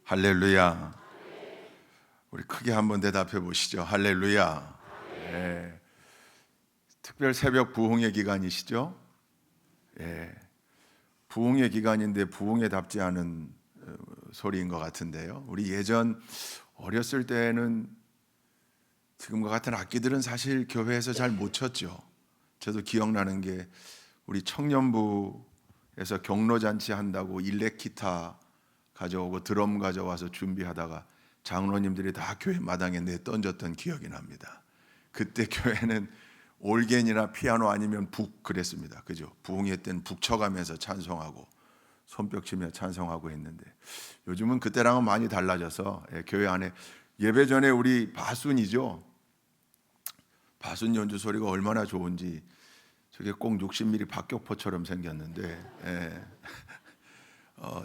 할렐루야. 우리 크게 한번 대답해 보시죠. 할렐루야. 예. 특별 새벽 부흥의 기간이시죠? 예. 부흥의 기간인데 부흥에 답지 않은 소리인 것 같은데요. 우리 예전 어렸을 때는 지금과 같은 악기들은 사실 교회에서 잘 못 쳤죠. 저도 기억나는 게 우리 청년부에서 경로잔치 한다고 일렉 기타 가져오고 드럼 가져와서 준비하다가 장로님들이 다 교회 마당에 내 던졌던 기억이 납니다. 그때 교회는 올겐이나 피아노 아니면 북 그랬습니다. 그죠? 부흥회 때는 북 쳐가면서 찬송하고 손뼉 치며 찬송하고 했는데 요즘은 그때랑은 많이 달라져서 교회 안에 예배 전에 우리 바순이죠. 바순 연주 소리가 얼마나 좋은지 저게 꼭 60mm 박격포처럼 생겼는데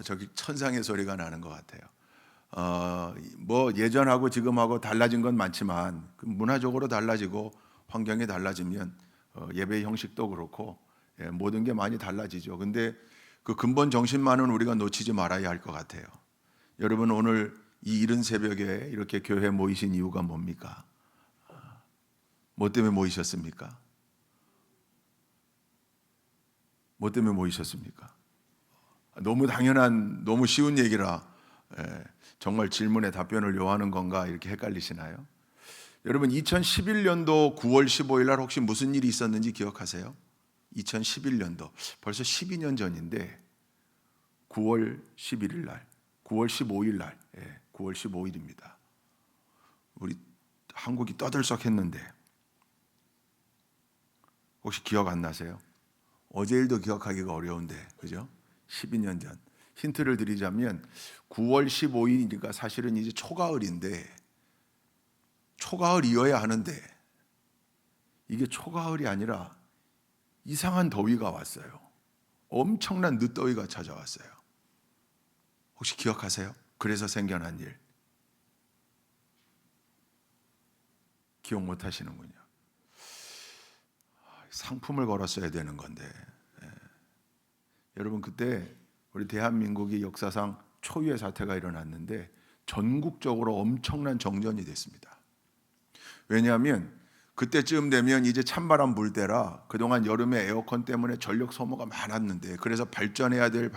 저기 천상의 소리가 나는 것 같아요. 뭐 예전하고 지금하고 달라진 건 많지만 문화적으로 달라지고 환경이 달라지면 예배 형식도 그렇고 모든 게 많이 달라지죠. 근데 그 근본 정신만은 우리가 놓치지 말아야 할 것 같아요. 여러분 오늘 이 이른 새벽에 이렇게 교회에 모이신 이유가 뭡니까? 뭐 때문에 모이셨습니까? 뭐 때문에 모이셨습니까? 너무 당연한, 너무 쉬운 얘기라 정말 질문에 답변을 요하는 건가 이렇게 헷갈리시나요? 여러분 2011년도 9월 15일 날 혹시 무슨 일이 있었는지 기억하세요? 2011년도 벌써 12년 전인데 9월 11일 날 9월 15일 날 9월 15일입니다. 우리 한국이 떠들썩했는데 혹시 기억 안 나세요? 어제 일도 기억하기가 어려운데 그죠? 12년 전 힌트를 드리자면 9월 15일이니까 사실은 이제 초가을인데 초가을이어야 하는데 이게 초가을이 아니라 이상한 더위가 왔어요. 엄청난 늦더위가 찾아왔어요. 혹시 기억하세요? 그래서 생겨난 일 기억 못 하시는군요. 상품을 걸었어야 되는 건데 여러분 그때 우리 대한민국이 역사상 초유의 사태가 일어났는데 전국적으로 엄청난 정전이 됐습니다. 왜냐하면 그때쯤 되면 이제 찬바람 불 때라 그동안 여름에 에어컨 때문에 전력 소모가 많았는데 그래서 발전해야 될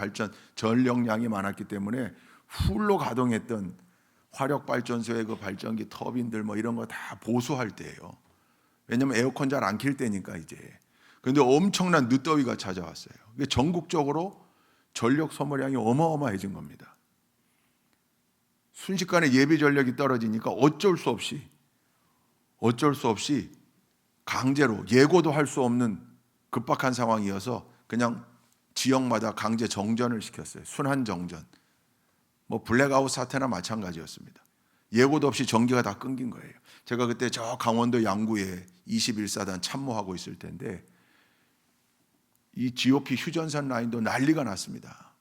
전력량이 많았기 때문에 풀로 가동했던 화력발전소의 그 발전기 터빈들 뭐 이런 거 다 보수할 때예요. 왜냐하면 에어컨 잘 안 킬 때니까 이제. 그런데 엄청난 늦더위가 찾아왔어요. 전국적으로 전력 소모량이 어마어마해진 겁니다. 순식간에 예비 전력이 떨어지니까 어쩔 수 없이 강제로 예고도 할 수 없는 급박한 상황이어서 그냥 지역마다 강제 정전을 시켰어요. 순환 정전. 뭐 블랙아웃 사태나 마찬가지였습니다. 예고도 없이 전기가 다 끊긴 거예요. 제가 그때 저 강원도 양구에 21사단 참모하고 있을 텐데 이 GOP 휴전선 라인도 난리가 났습니다.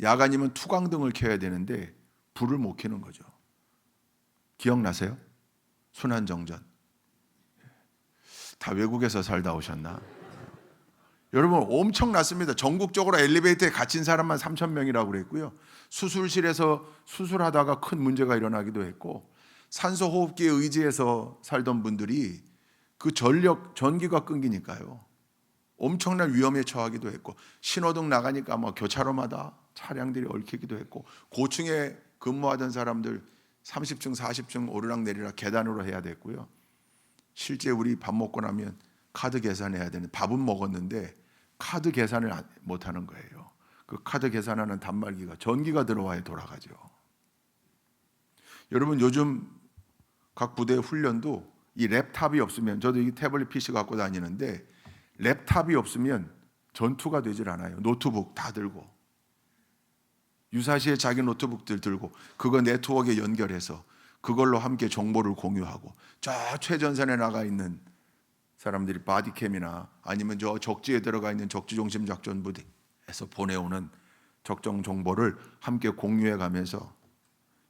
야간이면 투광등을 켜야 되는데 불을 못 켜는 거죠. 기억나세요? 순환정전. 다 외국에서 살다 오셨나? 여러분 엄청났습니다. 전국적으로 엘리베이터에 갇힌 사람만 3,000명이라고 그랬고요. 수술실에서 수술하다가 큰 문제가 일어나기도 했고 산소호흡기에 의지해서 살던 분들이 그 전기가 끊기니까요. 엄청난 위험에 처하기도 했고 신호등 나가니까 뭐 교차로마다 차량들이 얽히기도 했고 고층에 근무하던 사람들 30층 40층 오르락내리락 계단으로 해야 됐고요. 실제 우리 밥 먹고 나면 카드 계산해야 되는 밥은 먹었는데 카드 계산을 못하는 거예요. 그 카드 계산하는 단말기가 전기가 들어와야 돌아가죠. 여러분 요즘 각 부대 훈련도 이 랩탑이 없으면 저도 이 태블릿 PC 갖고 다니는데 랩탑이 없으면 전투가 되질 않아요. 노트북 다 들고 유사시에 자기 노트북들 들고 그거 네트워크에 연결해서 그걸로 함께 정보를 공유하고 저 최전선에 나가 있는 사람들이 바디캠이나 아니면 저 적지에 들어가 있는 적지중심작전부대에서 보내오는 적정 정보를 함께 공유해 가면서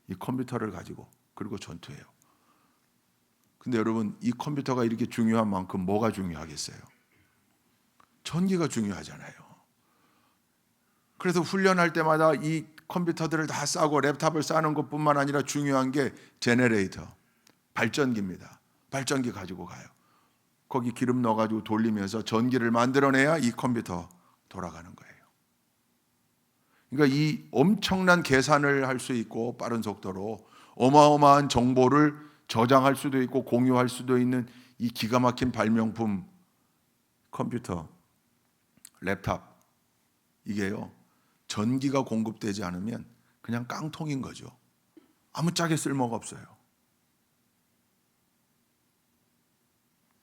이 컴퓨터를 가지고 그리고 전투해요. 근데 여러분 이 컴퓨터가 이렇게 중요한 만큼 뭐가 중요하겠어요? 전기가 중요하잖아요. 그래서 훈련할 때마다 이 컴퓨터들을 다 싸고 랩탑을 싸는 것뿐만 아니라 중요한 게 제너레이터, 발전기입니다. 발전기 가지고 가요. 거기 기름 넣어가지고 돌리면서 전기를 만들어내야 이 컴퓨터 돌아가는 거예요. 그러니까 이 엄청난 계산을 할 수 있고 빠른 속도로 어마어마한 정보를 저장할 수도 있고 공유할 수도 있는 이 기가 막힌 발명품 컴퓨터, 랩탑, 이게요 전기가 공급되지 않으면 그냥 깡통인 거죠. 아무짝에 쓸모가 없어요.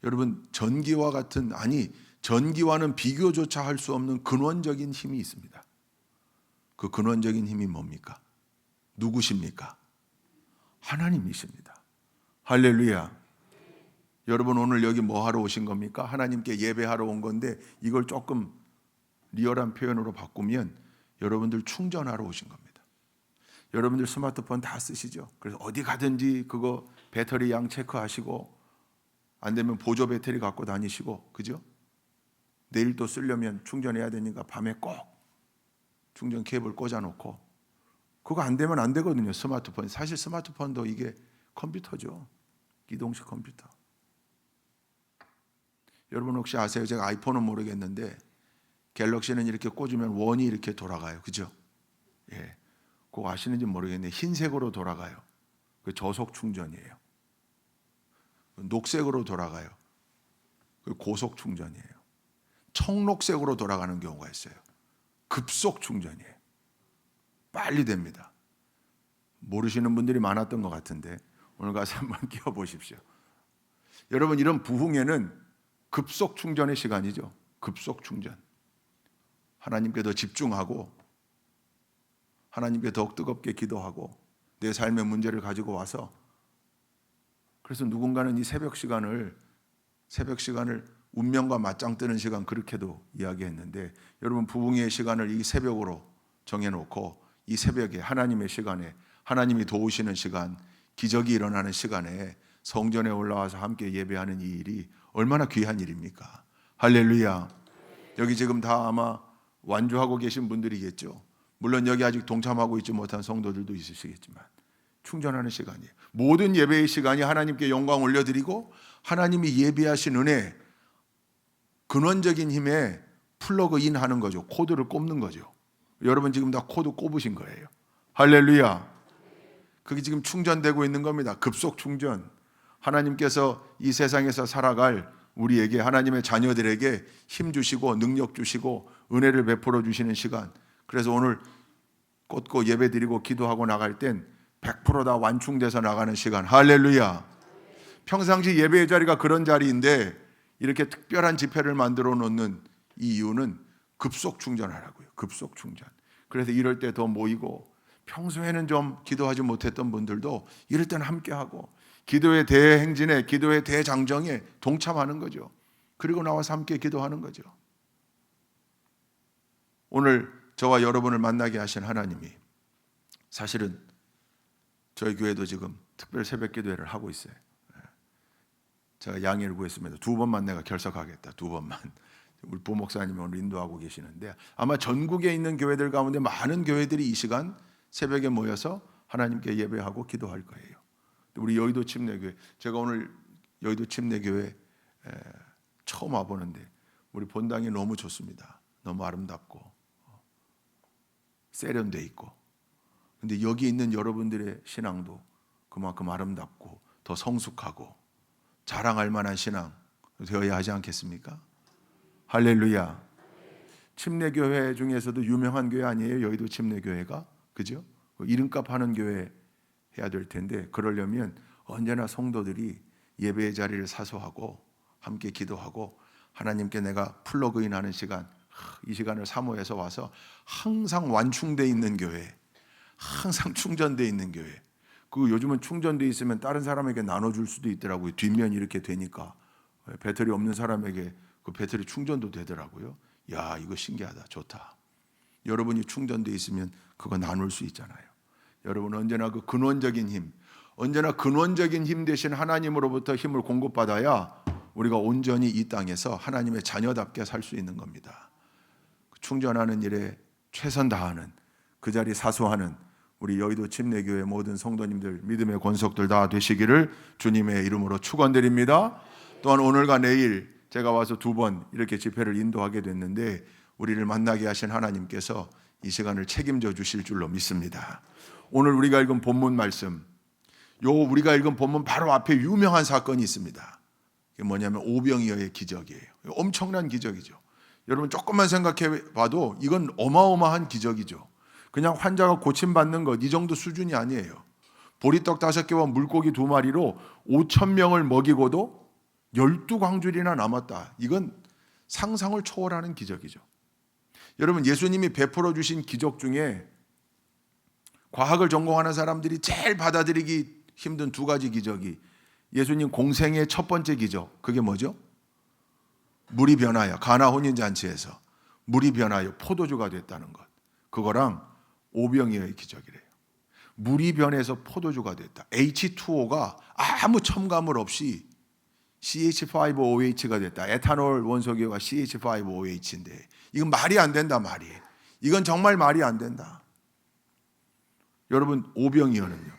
여러분, 전기와 같은, 아니 전기와는 비교조차 할 수 없는 근원적인 힘이 있습니다. 그 근원적인 힘이 뭡니까? 누구십니까? 하나님이십니다. 할렐루야. 여러분, 오늘 여기 뭐 하러 오신 겁니까? 하나님께 예배하러 온 건데 이걸 조금 리얼한 표현으로 바꾸면 여러분들 충전하러 오신 겁니다. 여러분들 스마트폰 다 쓰시죠? 그래서 어디 가든지 그거 배터리 양 체크하시고 안 되면 보조 배터리 갖고 다니시고, 그죠? 내일 또 쓰려면 충전해야 되니까 밤에 꼭 충전 케이블 꽂아놓고, 그거 안 되면 안 되거든요. 스마트폰, 사실 스마트폰도 이게 컴퓨터죠. 이동식 컴퓨터. 여러분 혹시 아세요? 제가 아이폰은 모르겠는데 갤럭시는 이렇게 꽂으면 원이 이렇게 돌아가요. 그죠? 예. 그거 아시는지 모르겠는데 흰색으로 돌아가요. 그 저속 충전이에요. 녹색으로 돌아가요. 그 고속 충전이에요. 청록색으로 돌아가는 경우가 있어요. 급속 충전이에요. 빨리 됩니다. 모르시는 분들이 많았던 것 같은데 오늘 가서 한번 끼워보십시오. 여러분, 이런 부흥회는 급속 충전의 시간이죠. 급속 충전. 하나님께 더 집중하고 하나님께 더욱 뜨겁게 기도하고 내 삶의 문제를 가지고 와서, 그래서 누군가는 이 새벽 시간을 운명과 맞짱 뜨는 시간 그렇게도 이야기했는데, 여러분 부흥회의 시간을 이 새벽으로 정해놓고 이 새벽에 하나님의 시간에 하나님이 도우시는 시간, 기적이 일어나는 시간에 성전에 올라와서 함께 예배하는 이 일이 얼마나 귀한 일입니까? 할렐루야. 여기 지금 다 아마 완주하고 계신 분들이겠죠. 물론 여기 아직 동참하고 있지 못한 성도들도 있으시겠지만 충전하는 시간이에요. 모든 예배의 시간이 하나님께 영광 올려드리고 하나님이 예비하신 은혜, 근원적인 힘에 플러그인 하는 거죠. 코드를 꼽는 거죠. 여러분 지금 다 코드 꼽으신 거예요. 할렐루야. 그게 지금 충전되고 있는 겁니다. 급속 충전. 하나님께서 이 세상에서 살아갈 우리에게, 하나님의 자녀들에게 힘 주시고 능력 주시고 은혜를 베풀어 주시는 시간. 그래서 오늘 꽂고 예배드리고 기도하고 나갈 땐 100% 다 완충돼서 나가는 시간. 할렐루야. 평상시 예배의 자리가 그런 자리인데 이렇게 특별한 집회를 만들어 놓는 이 이유는 급속 충전하라고요. 급속 충전. 그래서 이럴 때 더 모이고, 평소에는 좀 기도하지 못했던 분들도 이럴 때는 함께하고 기도의 대행진에, 기도의 대장정에 동참하는 거죠. 그리고 나와서 함께 기도하는 거죠. 오늘 저와 여러분을 만나게 하신 하나님이, 사실은 저희 교회도 지금 특별 새벽 기도회를 하고 있어요. 제가 양해를 구했습니다. 2번만 내가 결석하겠다. 2번만. 우리 부목사님이 오늘 인도하고 계시는데 아마 전국에 있는 교회들 가운데 많은 교회들이 이 시간 새벽에 모여서 하나님께 예배하고 기도할 거예요. 우리 여의도 침례교회, 제가 오늘 여의도 침례교회 처음 와보는데 우리 본당이 너무 좋습니다. 너무 아름답고 세련돼 있고, 근데 여기 있는 여러분들의 신앙도 그만큼 아름답고 더 성숙하고 자랑할 만한 신앙 되어야 하지 않겠습니까? 할렐루야. 침례교회 중에서도 유명한 교회 아니에요? 여의도 침례교회가, 그죠? 이름값 하는 교회 해야 될 텐데, 그러려면 언제나 성도들이 예배의 자리를 사수하고 함께 기도하고 하나님께 내가 플러그인하는 시간, 이 시간을 사모해서 와서 항상 완충돼 있는 교회, 항상 충전돼 있는 교회. 그 요즘은 충전돼 있으면 다른 사람에게 나눠줄 수도 있더라고요. 뒷면이 이렇게 되니까 배터리 없는 사람에게 그 배터리 충전도 되더라고요. 야, 이거 신기하다, 좋다. 여러분이 충전돼 있으면 그거 나눌 수 있잖아요. 여러분 언제나 그 근원적인 힘, 언제나 근원적인 힘 대신 하나님으로부터 힘을 공급받아야 우리가 온전히 이 땅에서 하나님의 자녀답게 살 수 있는 겁니다. 충전하는 일에 최선 다하는 그 자리 사수하는 우리 여의도 침례교회 모든 성도님들, 믿음의 권속들 다 되시기를 주님의 이름으로 축원드립니다. 또한 오늘과 내일 제가 와서 2번 이렇게 집회를 인도하게 됐는데 우리를 만나게 하신 하나님께서 이 시간을 책임져 주실 줄로 믿습니다. 오늘 우리가 읽은 본문 말씀, 우리가 읽은 본문 바로 앞에 유명한 사건이 있습니다. 그게 뭐냐면 오병이어의 기적이에요. 엄청난 기적이죠. 여러분 조금만 생각해 봐도 이건 어마어마한 기적이죠. 그냥 환자가 고침받는 것 이 정도 수준이 아니에요. 보리떡 5개와 물고기 2마리로 5,000명을 먹이고도 12광줄이나 남았다. 이건 상상을 초월하는 기적이죠. 여러분 예수님이 베풀어 주신 기적 중에 과학을 전공하는 사람들이 제일 받아들이기 힘든 2가지 기적이 예수님 공생의 첫 번째 기적, 그게 뭐죠? 물이 변하여, 가나 혼인잔치에서 물이 변하여 포도주가 됐다는 것, 그거랑 오병이어의 기적이래요. 물이 변해서 포도주가 됐다. H2O가 아무 첨가물 없이 CH5OH가 됐다. 에탄올 원소기호가 CH5OH인데 이건 말이 안 된다 말이. 이건 정말 말이 안 된다. 여러분 오병이어는요,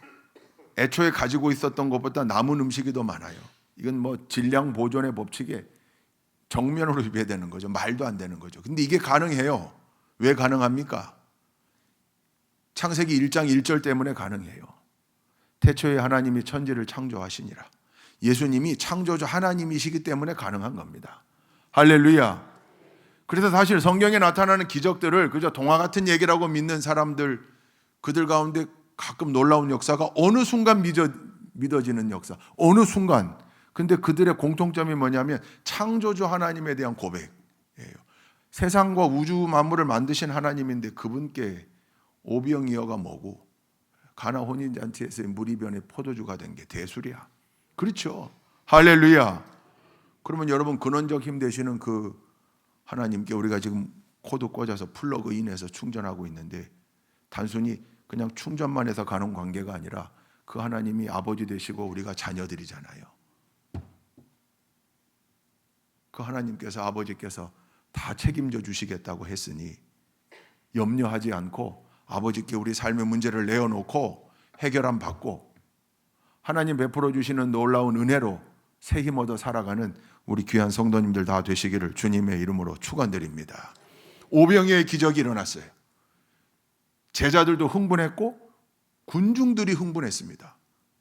애초에 가지고 있었던 것보다 남은 음식이 더 많아요. 이건 뭐 질량 보존의 법칙에 정면으로 위배되는 거죠. 말도 안 되는 거죠. 근데 이게 가능해요. 왜 가능합니까? 창세기 1장 1절 때문에 가능해요. 태초에 하나님이 천지를 창조하시니라. 예수님이 창조주 하나님이시기 때문에 가능한 겁니다. 할렐루야. 그래서 사실 성경에 나타나는 기적들을 그저 동화 같은 얘기라고 믿는 사람들, 그들 가운데 가끔 놀라운 역사가 어느 순간 믿어지는 역사, 어느 순간. 근데 그들의 공통점이 뭐냐면 창조주 하나님에 대한 고백이에요. 세상과 우주 만물을 만드신 하나님인데 그분께 오병이어가 뭐고 가나 혼인잔치에서 물이 변해 포도주가 된 게 대수리야. 그렇죠. 할렐루야. 그러면 여러분 근원적 힘 되시는 그 하나님께 우리가 지금 코드 꽂아서 플러그 인해서 충전하고 있는데 단순히 그냥 충전만 해서 가는 관계가 아니라 그 하나님이 아버지 되시고 우리가 자녀들이잖아요. 그 하나님께서 아버지께서 다 책임져 주시겠다고 했으니 염려하지 않고 아버지께 우리 삶의 문제를 내어놓고 해결함 받고 하나님 베풀어 주시는 놀라운 은혜로 새 힘 얻어 살아가는 우리 귀한 성도님들 다 되시기를 주님의 이름으로 축원드립니다. 오병이어의 기적이 일어났어요. 제자들도 흥분했고 군중들이 흥분했습니다.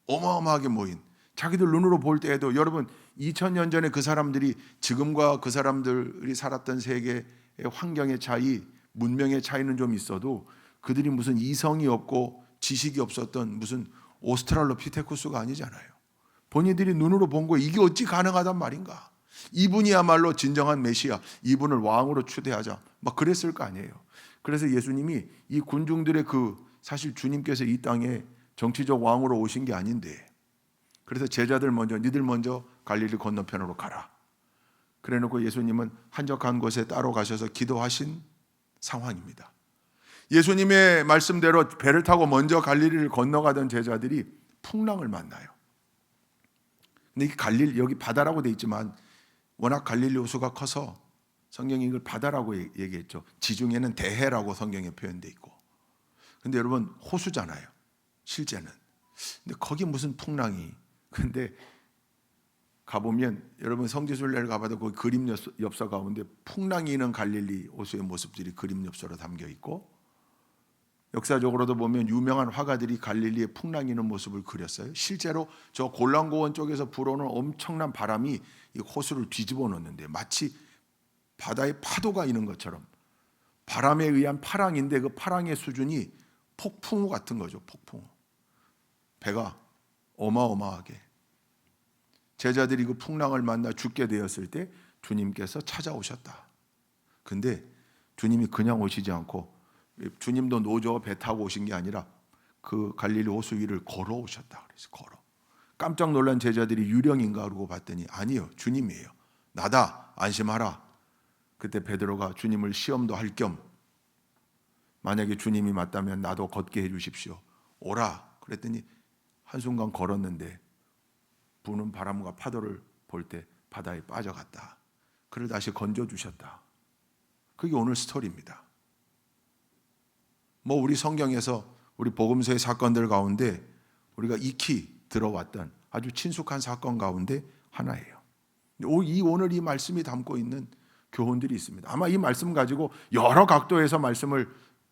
어마어마하게 모인 자기들 눈으로 볼 때에도 여러분 2000년 전에 그 사람들이 지금과 그 사람들이 살았던 세계의 환경의 차이, 문명의 차이는 좀 있어도 그들이 무슨 이성이 없고 지식이 없었던 무슨 오스트랄로피테쿠스가 아니잖아요. 본인들이 눈으로 본 거 이게 어찌 가능하단 말인가. 이분이야말로 진정한 메시아, 이분을 왕으로 추대하자 막 그랬을 거 아니에요. 그래서 예수님이 이 군중들의 사실 주님께서 이 땅에 정치적 왕으로 오신 게 아닌데 그래서 제자들 먼저 니들 먼저 갈릴리 건너편으로 가라. 그래놓고 예수님은 한적한 곳에 따로 가셔서 기도하신 상황입니다. 예수님의 말씀대로 배를 타고 먼저 갈릴리를 건너가던 제자들이 풍랑을 만나요. 근데 이 여기 바다라고 돼 있지만 워낙 갈릴리 호수가 커서 성경이 이걸 바다라고 얘기했죠. 지중해는 대해라고 성경에 표현돼 있고. 근데 여러분 호수잖아요. 실제는. 근데 거기 무슨 풍랑이. 근데 가보면 여러분 성지순례를 가봐도 거기 그림 엽서 가운데 풍랑이 있는 갈릴리 호수의 모습들이 그림 엽서로 담겨 있고 역사적으로도 보면 유명한 화가들이 갈릴리의 풍랑이 있는 모습을 그렸어요. 실제로 저 골란고원 쪽에서 불어오는 엄청난 바람이 이 호수를 뒤집어 놓는데 마치 바다에 파도가 있는 것처럼 바람에 의한 파랑인데 그 파랑의 수준이 폭풍우 같은 거죠. 폭풍우. 배가 어마어마하게. 제자들이 그 풍랑을 만나 죽게 되었을 때 주님께서 찾아오셨다. 근데 주님이 그냥 오시지 않고 주님도 노저 배 타고 오신 게 아니라 그 갈릴리 호수 위를 걸어오셨다. 그래서 걸어. 깜짝 놀란 제자들이 유령인가 그러고 봤더니 아니요, 주님이에요. 나다. 안심하라. 그때 베드로가 주님을 시험도 할 겸 만약에 주님이 맞다면 나도 걷게 해주십시오. 오라. 그랬더니 한순간 걸었는데 부는 바람과 파도를 볼 때 바다에 빠져갔다. 그를 다시 건져주셨다. 그게 오늘 스토리입니다. 우리 성경에서 우리 복음서의 사건들 가운데 우리가 익히 들어왔던 아주 친숙한 사건 가운데 하나예요. 오늘 이 말씀이 담고 있는 교훈들이 있습니다. 아마 이 말씀 가지고 여러 각도에서 말씀을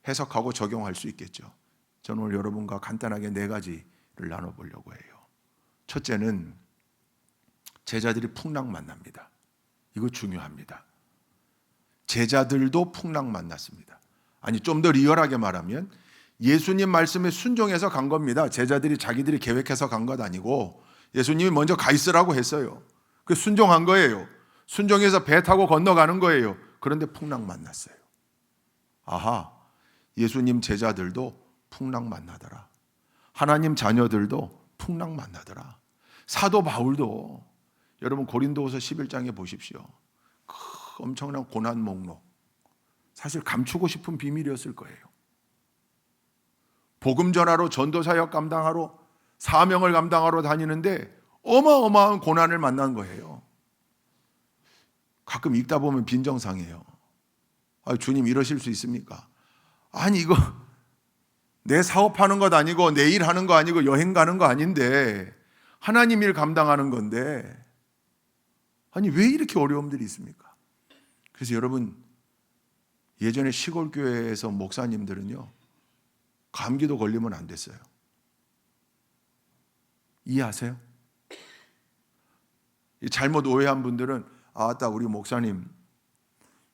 해석하고 적용할 수 있겠죠. 저는 오늘 여러분과 간단하게 4가지를 나눠보려고 해요. 첫째는 제자들이 풍랑 만납니다. 이거 중요합니다. 제자들도 풍랑 만났습니다. 아니, 좀 더 리얼하게 말하면 예수님 말씀에 순종해서 간 겁니다. 제자들이 자기들이 계획해서 간 것 아니고 예수님이 먼저 가 있으라고 했어요. 그 순종한 거예요. 순종해서 배 타고 건너가는 거예요. 그런데 풍랑 만났어요. 아하, 예수님 제자들도 풍랑 만나더라. 하나님 자녀들도 풍랑 만나더라. 사도 바울도 여러분 고린도후서 11장에 보십시오. 엄청난 고난 목록. 사실 감추고 싶은 비밀이었을 거예요. 복음 전하러 전도 사역 감당하러 사명을 감당하러 다니는데 어마어마한 고난을 만난 거예요. 가끔 읽다 보면 빈정상해요. 주님 이러실 수 있습니까? 아니, 이거 내 사업하는 것 아니고 내 일 하는 거 아니고 여행 가는 거 아닌데 하나님 일 감당하는 건데 아니 왜 이렇게 어려움들이 있습니까? 그래서 여러분, 예전에 시골 교회에서 목사님들은요 감기도 걸리면 안 됐어요. 이해하세요? 잘못 오해한 분들은 아따 우리 목사님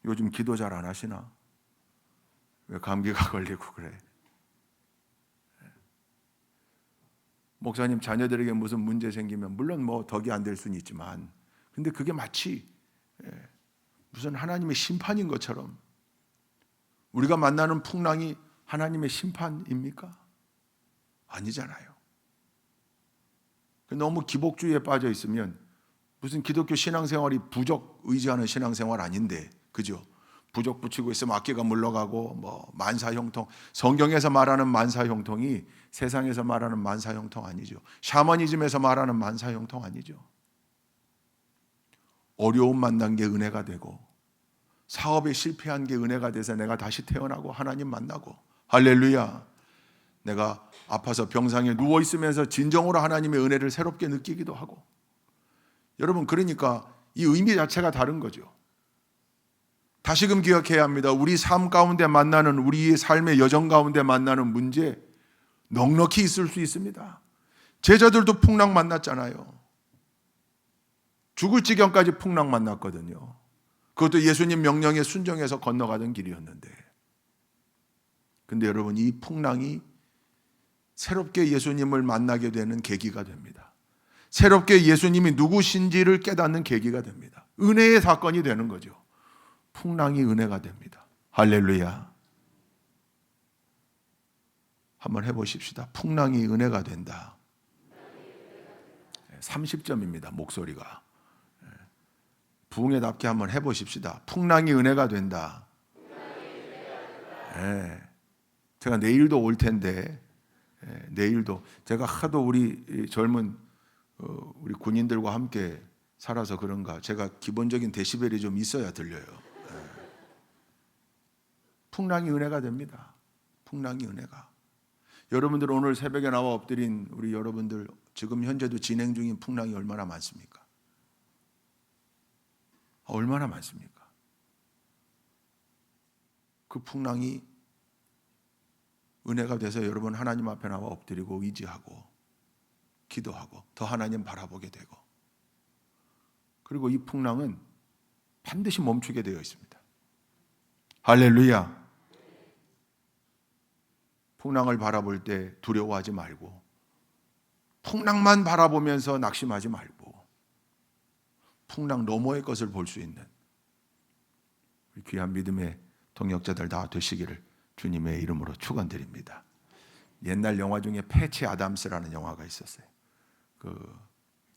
요즘 기도 잘 안 하시나? 왜 감기가 걸리고 그래? 목사님 자녀들에게 무슨 문제 생기면 물론 덕이 안 될 수는 있지만 근데 그게 마치 무슨 하나님의 심판인 것처럼 우리가 만나는 풍랑이 하나님의 심판입니까? 아니잖아요. 너무 기복주의에 빠져 있으면 무슨 기독교 신앙생활이 부적 의지하는 신앙생활 아닌데, 그죠? 부적 붙이고 있으면 악기가 물러가고 만사형통, 성경에서 말하는 만사형통이 세상에서 말하는 만사형통 아니죠. 샤머니즘에서 말하는 만사형통 아니죠. 어려움 만난 게 은혜가 되고 사업에 실패한 게 은혜가 돼서 내가 다시 태어나고 하나님 만나고, 할렐루야. 내가 아파서 병상에 누워 있으면서 진정으로 하나님의 은혜를 새롭게 느끼기도 하고. 여러분, 그러니까 이 의미 자체가 다른 거죠. 다시금 기억해야 합니다. 우리 삶 가운데 만나는, 우리의 삶의 여정 가운데 만나는 문제 넉넉히 있을 수 있습니다. 제자들도 풍랑 만났잖아요. 죽을 지경까지 풍랑 만났거든요. 그것도 예수님 명령에 순종해서 건너가던 길이었는데, 근데 여러분, 이 풍랑이 새롭게 예수님을 만나게 되는 계기가 됩니다. 새롭게 예수님이 누구신지를 깨닫는 계기가 됩니다. 은혜의 사건이 되는 거죠. 풍랑이 은혜가 됩니다. 할렐루야. 한번 해보십시다. 풍랑이 은혜가 된다. 30점입니다. 목소리가. 부흥회답게 한번 해보십시다. 풍랑이 은혜가 된다. 제가 내일도 올 텐데, 내일도 제가 하도 우리 젊은 우리 군인들과 함께 살아서 그런가 제가 기본적인 데시벨이 좀 있어야 들려요. 풍랑이 은혜가 됩니다. 풍랑이 은혜가. 여러분들 오늘 새벽에 나와 엎드린 우리 여러분들 지금 현재도 진행 중인 풍랑이 얼마나 많습니까? 얼마나 많습니까? 그 풍랑이 은혜가 돼서 여러분 하나님 앞에 나와 엎드리고 의지하고 기도하고 더 하나님 바라보게 되고, 그리고 이 풍랑은 반드시 멈추게 되어 있습니다. 할렐루야. 풍랑을 바라볼 때 두려워하지 말고 풍랑만 바라보면서 낙심하지 말고 풍랑 너머의 것을 볼 수 있는 귀한 믿음의 동역자들 다 되시기를 주님의 이름으로 축원드립니다. 옛날 영화 중에 패치 아담스라는 영화가 있었어요. 그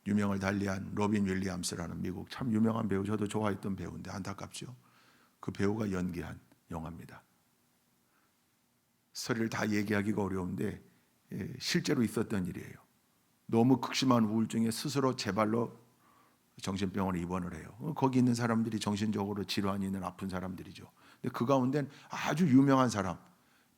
유명을 달리한 로빈 윌리엄스라는 미국 참 유명한 배우, 저도 좋아했던 배우인데 안타깝죠. 그 배우가 연기한 영화입니다. 스토리를 다 얘기하기가 어려운데 실제로 있었던 일이에요. 너무 극심한 우울증에 스스로 제 발로 정신병원에 입원을 해요. 거기 있는 사람들이 정신적으로 질환이 있는 아픈 사람들이죠. 근데 그 가운데는 아주 유명한 사람,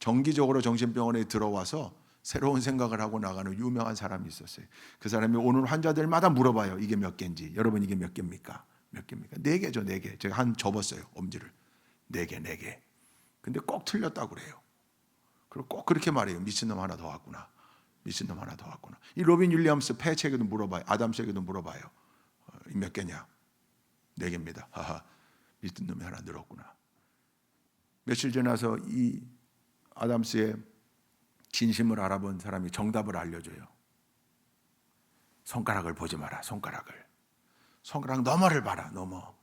정기적으로 정신병원에 들어와서 새로운 생각을 하고 나가는 유명한 사람이 있었어요. 그 사람이 오는 환자들마다 물어봐요. 이게 몇 개인지. 여러분 이게 몇 개입니까? 몇 개입니까? 4개죠, 4개. 제가 한 접었어요, 엄지를. 4개, 4개. 근데 꼭 틀렸다고 그래요. 그리고 꼭 그렇게 말해요. 미친놈 하나 더 왔구나. 미친놈 하나 더 왔구나. 이 로빈 윌리엄스 패치에게도 물어봐요. 아담스에게도 물어봐요. 몇 개냐? 4개입니다. 하하. 미친놈이 하나 늘었구나. 며칠 지나서 이 아담스의 진심을 알아본 사람이 정답을 알려줘요. 손가락을 보지 마라. 손가락 너머를 봐라. 너머.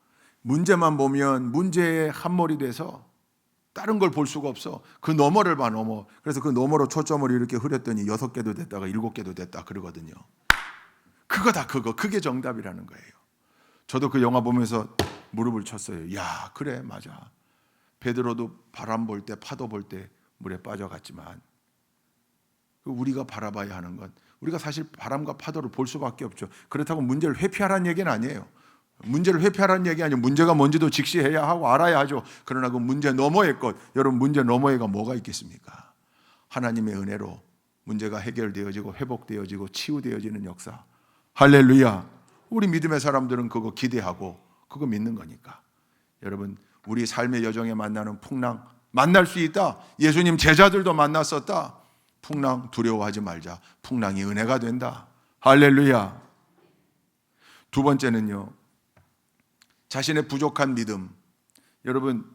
문제만 보면 문제에 함몰이 돼서 다른 걸 볼 수가 없어. 그 너머를 봐. 너머. 그래서 그 너머로 초점을 이렇게 흐렸더니 6개도 됐다가 7개도 됐다 그러거든요. 그거다. 그게 정답이라는 거예요. 저도 그 영화 보면서 무릎을 쳤어요. 야, 그래, 맞아. 베드로도 바람 볼 때, 파도 볼 때 물에 빠져갔지만 우리가 바라봐야 하는 건, 우리가 사실 바람과 파도를 볼 수밖에 없죠. 그렇다고 문제를 회피하라는 얘기는 아니에요. 문제를 회피하라는 얘기 아니에요. 문제가 뭔지도 직시해야 하고 알아야 하죠. 그러나 그 문제 너머의 것, 여러분 문제 너머에가 뭐가 있겠습니까? 하나님의 은혜로 문제가 해결되어지고 회복되어지고 치유되어지는 역사. 할렐루야. 우리 믿음의 사람들은 그거 기대하고 그거 믿는 거니까. 여러분, 우리 삶의 여정에 만나는 풍랑 만날 수 있다. 예수님 제자들도 만났었다. 풍랑 두려워하지 말자. 풍랑이 은혜가 된다. 할렐루야. 두 번째는요, 자신의 부족한 믿음. 여러분,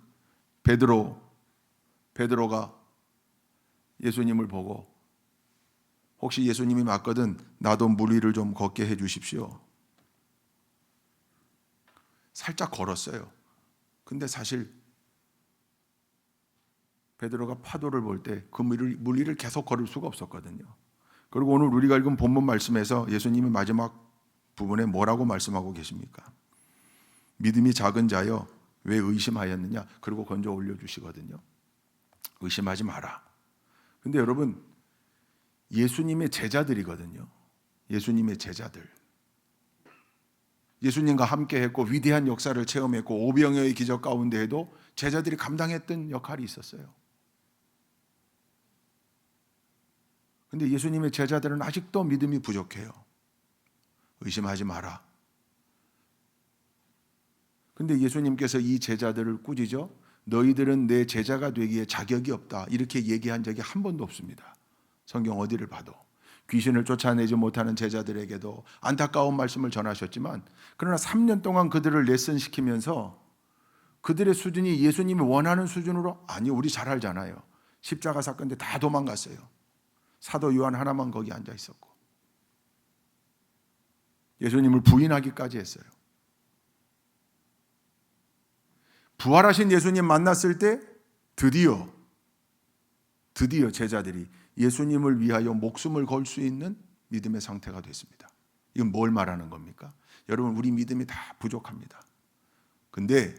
베드로가 예수님을 보고 혹시 예수님이 맞거든 나도 물 위를 좀 걷게 해 주십시오. 살짝 걸었어요. 근데 사실 베드로가 파도를 볼 때 그 물 위를 계속 걸을 수가 없었거든요. 그리고 오늘 우리가 읽은 본문 말씀에서 예수님이 마지막 부분에 뭐라고 말씀하고 계십니까? 믿음이 작은 자여 왜 의심하였느냐? 그리고 건져 올려주시거든요. 의심하지 마라. 근데 여러분, 예수님의 제자들이거든요. 예수님의 제자들. 예수님과 함께 했고 위대한 역사를 체험했고 오병이어의 기적 가운데에도 제자들이 감당했던 역할이 있었어요. 근데 예수님의 제자들은 아직도 믿음이 부족해요. 의심하지 마라. 근데 예수님께서 이 제자들을 꾸짖어 너희들은 내 제자가 되기에 자격이 없다. 이렇게 얘기한 적이 한 번도 없습니다. 성경 어디를 봐도. 귀신을 쫓아내지 못하는 제자들에게도 안타까운 말씀을 전하셨지만, 그러나 3년 동안 그들을 레슨시키면서 그들의 수준이 예수님이 원하는 수준으로, 아니 우리 잘 알잖아요. 십자가 사건 때 다 도망갔어요. 사도 요한 하나만 거기 앉아 있었고 예수님을 부인하기까지 했어요. 부활하신 예수님 만났을 때 드디어 제자들이 예수님을 위하여 목숨을 걸 수 있는 믿음의 상태가 됐습니다. 이건 뭘 말하는 겁니까? 여러분, 우리 믿음이 다 부족합니다. 근데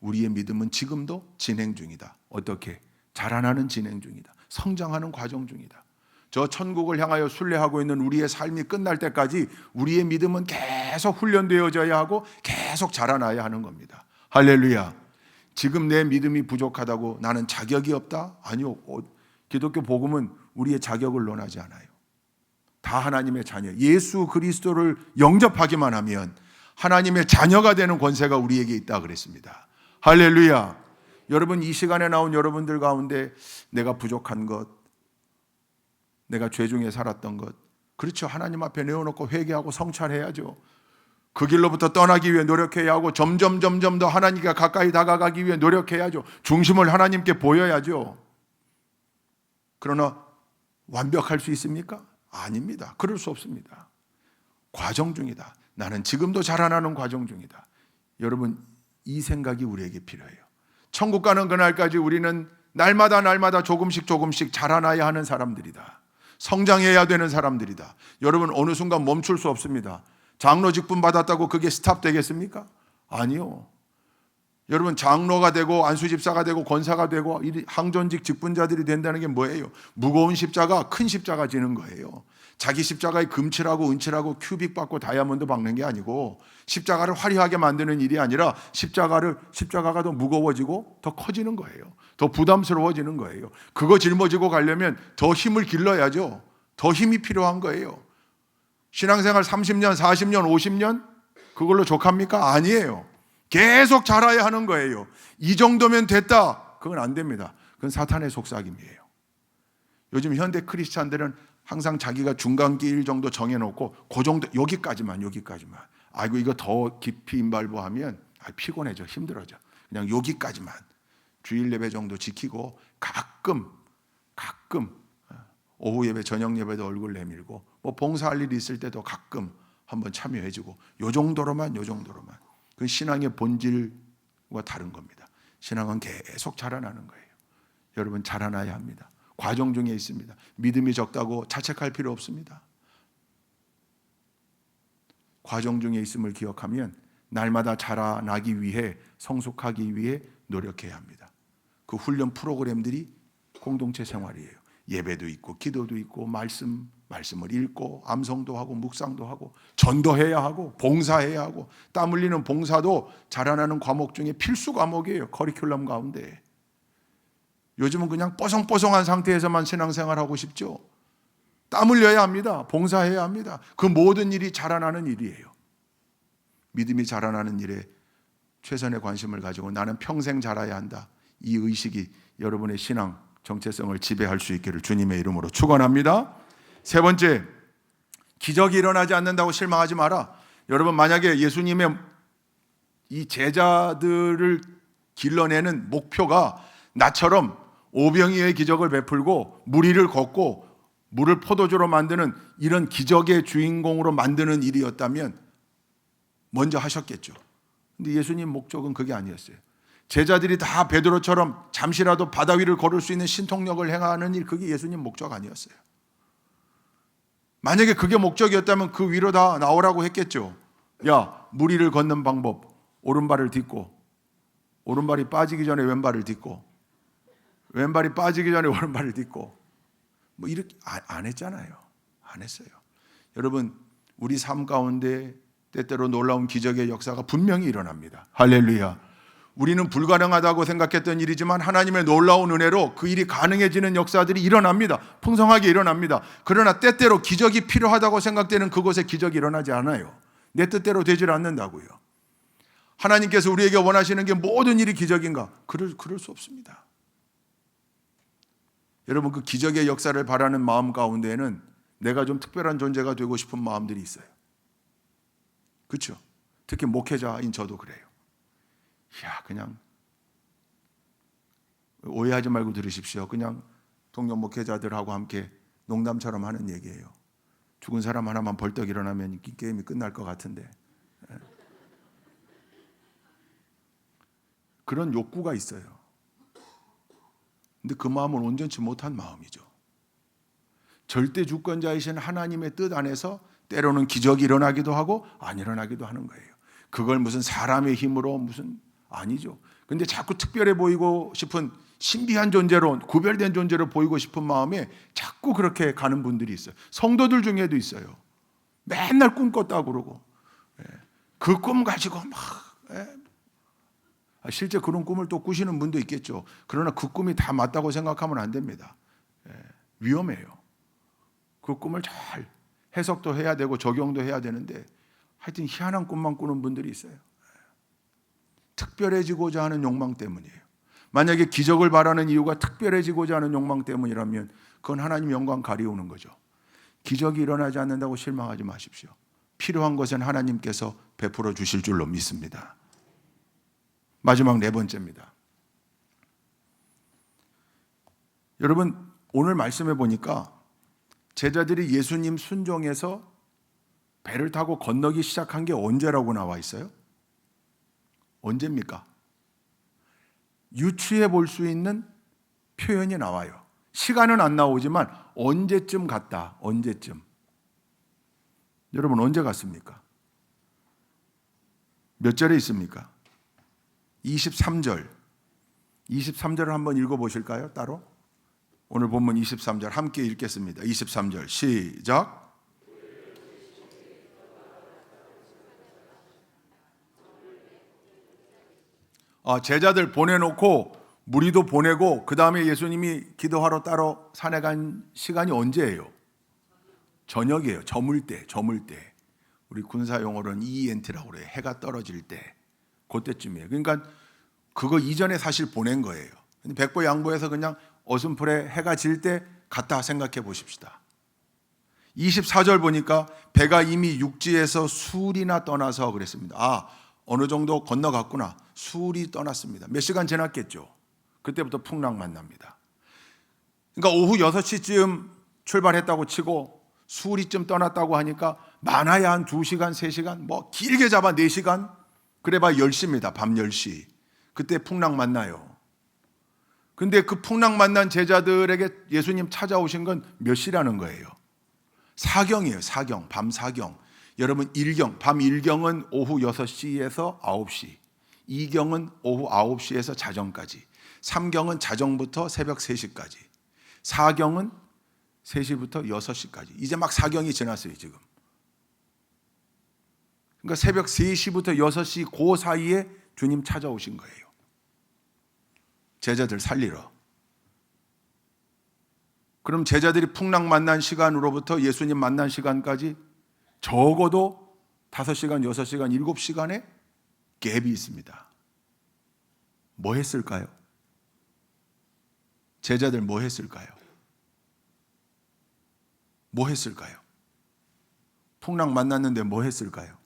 우리의 믿음은 지금도 진행 중이다. 어떻게? 자라나는 진행 중이다. 성장하는 과정 중이다. 저 천국을 향하여 순례하고 있는 우리의 삶이 끝날 때까지 우리의 믿음은 계속 훈련되어져야 하고 계속 자라나야 하는 겁니다. 할렐루야. 지금 내 믿음이 부족하다고 나는 자격이 없다? 아니요. 기독교 복음은 우리의 자격을 논하지 않아요. 다 하나님의 자녀, 예수 그리스도를 영접하기만 하면 하나님의 자녀가 되는 권세가 우리에게 있다 그랬습니다. 할렐루야. 여러분, 이 시간에 나온 여러분들 가운데 내가 부족한 것, 내가 죄 중에 살았던 것, 그렇죠. 하나님 앞에 내어놓고 회개하고 성찰해야죠. 그 길로부터 떠나기 위해 노력해야 하고 점점 더 하나님께 가까이 다가가기 위해 노력해야죠. 중심을 하나님께 보여야죠. 그러나 완벽할 수 있습니까? 아닙니다. 그럴 수 없습니다. 과정 중이다. 나는 지금도 자라나는 과정 중이다. 여러분, 이 생각이 우리에게 필요해요. 천국 가는 그날까지 우리는 날마다 조금씩 자라나야 하는 사람들이다. 성장해야 되는 사람들이다. 여러분, 어느 순간 멈출 수 없습니다. 장로 직분 받았다고 그게 스탑 되겠습니까? 아니요. 여러분, 장로가 되고 안수집사가 되고 권사가 되고 항존직 직분자들이 된다는 게 뭐예요? 무거운 십자가, 큰 십자가 지는 거예요. 자기 십자가에 금칠하고 은칠하고 큐빅 받고 다이아몬드 박는 게 아니고, 십자가를 화려하게 만드는 일이 아니라 십자가가 더 무거워지고 더 커지는 거예요. 더 부담스러워지는 거예요. 그거 짊어지고 가려면 더 힘을 길러야죠. 더 힘이 필요한 거예요. 신앙생활 30년, 40년, 50년 그걸로 족합니까? 아니에요. 계속 자라야 하는 거예요. 이 정도면 됐다, 그건 안 됩니다. 그건 사탄의 속삭임이에요. 요즘 현대 크리스찬들은 항상 자기가 중간길 정도 정해놓고 그 정도, 여기까지만. 아이고, 이거 더 깊이 임발부하면 피곤해져, 힘들어져. 그냥 여기까지만 주일 예배 정도 지키고 가끔 오후 예배, 저녁 예배도 얼굴 내밀고 뭐 봉사할 일이 있을 때도 가끔 한번 참여해주고, 요 정도로만. 그건 신앙의 본질과 다른 겁니다. 신앙은 계속 자라나는 거예요. 여러분, 자라나야 합니다. 과정 중에 있습니다. 믿음이 적다고 자책할 필요 없습니다. 과정 중에 있음을 기억하면 날마다 자라나기 위해, 성숙하기 위해 노력해야 합니다. 그 훈련 프로그램들이 공동체 생활이에요. 예배도 있고 기도도 있고 말씀을 읽고 암송도 하고 묵상도 하고 전도해야 하고 봉사해야 하고, 땀 흘리는 봉사도 자라나는 과목 중에 필수 과목이에요. 커리큘럼 가운데. 요즘은 그냥 뽀송뽀송한 상태에서만 신앙생활하고 싶죠. 땀 흘려야 합니다. 봉사해야 합니다. 그 모든 일이 자라나는 일이에요. 믿음이 자라나는 일에 최선의 관심을 가지고 나는 평생 자라야 한다, 이 의식이 여러분의 신앙 정체성을 지배할 수 있기를 주님의 이름으로 축원합니다. 세 번째, 기적이 일어나지 않는다고 실망하지 마라. 여러분, 만약에 예수님의 이 제자들을 길러내는 목표가 나처럼 오병이어의 기적을 베풀고 무리를 걷고 물을 포도주로 만드는 이런 기적의 주인공으로 만드는 일이었다면 먼저 하셨겠죠. 근데 예수님 목적은 그게 아니었어요. 제자들이 다 베드로처럼 잠시라도 바다 위를 걸을 수 있는 신통력을 행하는 일, 그게 예수님 목적 아니었어요. 만약에 그게 목적이었다면 그 위로 다 나오라고 했겠죠. 야, 무리를 걷는 방법, 오른발을 딛고, 오른발이 빠지기 전에 왼발을 딛고, 왼발이 빠지기 전에 오른발을 딛고, 뭐 이렇게 안 했잖아요. 안 했어요. 여러분, 우리 삶 가운데 때때로 놀라운 기적의 역사가 분명히 일어납니다. 할렐루야. 우리는 불가능하다고 생각했던 일이지만 하나님의 놀라운 은혜로 그 일이 가능해지는 역사들이 일어납니다. 풍성하게 일어납니다. 그러나 때때로 기적이 필요하다고 생각되는 그곳에 기적이 일어나지 않아요. 내 뜻대로 되질 않는다고요. 하나님께서 우리에게 원하시는 게 모든 일이 기적인가? 그럴 수 없습니다. 여러분, 그 기적의 역사를 바라는 마음 가운데에는 내가 좀 특별한 존재가 되고 싶은 마음들이 있어요. 그렇죠? 특히 목회자인 저도 그래요. 그냥 오해하지 말고 들으십시오. 그냥 동료 목회자들하고 함께 농담처럼 하는 얘기예요. 죽은 사람 하나만 벌떡 일어나면 이 게임이 끝날 것 같은데, 그런 욕구가 있어요. 근데 그 마음은 온전치 못한 마음이죠. 절대 주권자이신 하나님의 뜻 안에서 때로는 기적이 일어나기도 하고 안 일어나기도 하는 거예요. 그걸 무슨 사람의 힘으로 무슨 아니죠. 근데 자꾸 특별해 보이고 싶은 신비한 존재로, 구별된 존재로 보이고 싶은 마음에 자꾸 그렇게 가는 분들이 있어요. 성도들 중에도 있어요. 맨날 꿈 꿨다고 그러고, 그 꿈 가지고 막, 실제 그런 꿈을 또 꾸시는 분도 있겠죠. 그러나 그 꿈이 다 맞다고 생각하면 안 됩니다. 위험해요. 그 꿈을 잘 해석도 해야 되고 적용도 해야 되는데, 하여튼 희한한 꿈만 꾸는 분들이 있어요. 특별해지고자 하는 욕망 때문이에요. 만약에 기적을 바라는 이유가 특별해지고자 하는 욕망 때문이라면 그건 하나님 영광 가리우는 거죠. 기적이 일어나지 않는다고 실망하지 마십시오. 필요한 것은 하나님께서 베풀어 주실 줄로 믿습니다. 마지막 네 번째입니다. 여러분, 오늘 말씀해 보니까 제자들이 예수님 순종해서 배를 타고 건너기 시작한 게 언제라고 나와 있어요? 언제입니까? 유추해 볼 수 있는 표현이 나와요. 시간은 안 나오지만 언제쯤 갔다, 언제쯤. 여러분, 언제 갔습니까? 몇 절에 있습니까? 23절. 23절을 한번 읽어보실까요? 따로? 오늘 본문 23절 함께 읽겠습니다. 23절 시작. 제자들 보내놓고 무리도 보내고 그 다음에 예수님이 기도하러 따로 산에 간 시간이 언제예요? 저녁이에요. 저물 때. 우리 군사 용어로는 EENT라고 그래요. 해가 떨어질 때. 그때쯤이에요. 그러니까 그거 이전에 사실 보낸 거예요. 백보 양보해서 그냥 어슴풀에 해가 질 때 갔다 생각해 보십시다. 24절 보니까 배가 이미 육지에서 수리나 떠나서 그랬습니다. 어느 정도 건너갔구나. 수리 떠났습니다. 몇 시간 지났겠죠. 그때부터 풍랑 만납니다. 그러니까 오후 6시쯤 출발했다고 치고 수리쯤 떠났다고 하니까 많아야 한 2시간, 3시간, 뭐 길게 잡아 4시간, 그래봐 10시입니다. 밤 10시. 그때 풍랑 만나요. 근데 그 풍랑 만난 제자들에게 예수님 찾아오신 건 몇 시라는 거예요? 사경이에요. 사경, 밤 사경. 여러분 일경, 밤 일경은 오후 6시에서 9시, 이경은 오후 9시에서 자정까지, 삼경은 자정부터 새벽 3시까지, 사경은 3시부터 6시까지. 이제 막 사경이 지났어요 지금. 그러니까 새벽 3시부터 6시 그 사이에 주님 찾아오신 거예요. 제자들 살리러. 그럼 제자들이 풍랑 만난 시간으로부터 예수님 만난 시간까지 적어도 5시간, 6시간, 7시간의 갭이 있습니다. 뭐 했을까요? 제자들 뭐 했을까요? 뭐 했을까요? 풍랑 만났는데 뭐 했을까요?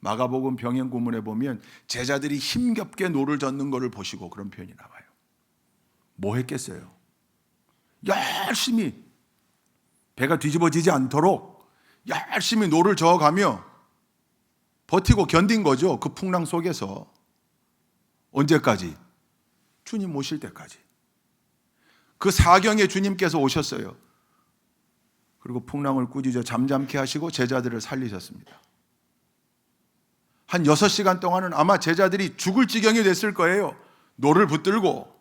마가복음 병행구문에 보면 제자들이 힘겹게 노를 젓는 것을 보시고 그런 표현이 나와요. 뭐 했겠어요? 열심히 배가 뒤집어지지 않도록 열심히 노를 저어가며 버티고 견딘 거죠. 그 풍랑 속에서. 언제까지? 주님 오실 때까지. 그 사경에 주님께서 오셨어요. 그리고 풍랑을 꾸짖어 잠잠케 하시고 제자들을 살리셨습니다. 한 6시간 동안은 아마 제자들이 죽을 지경이 됐을 거예요. 노를 붙들고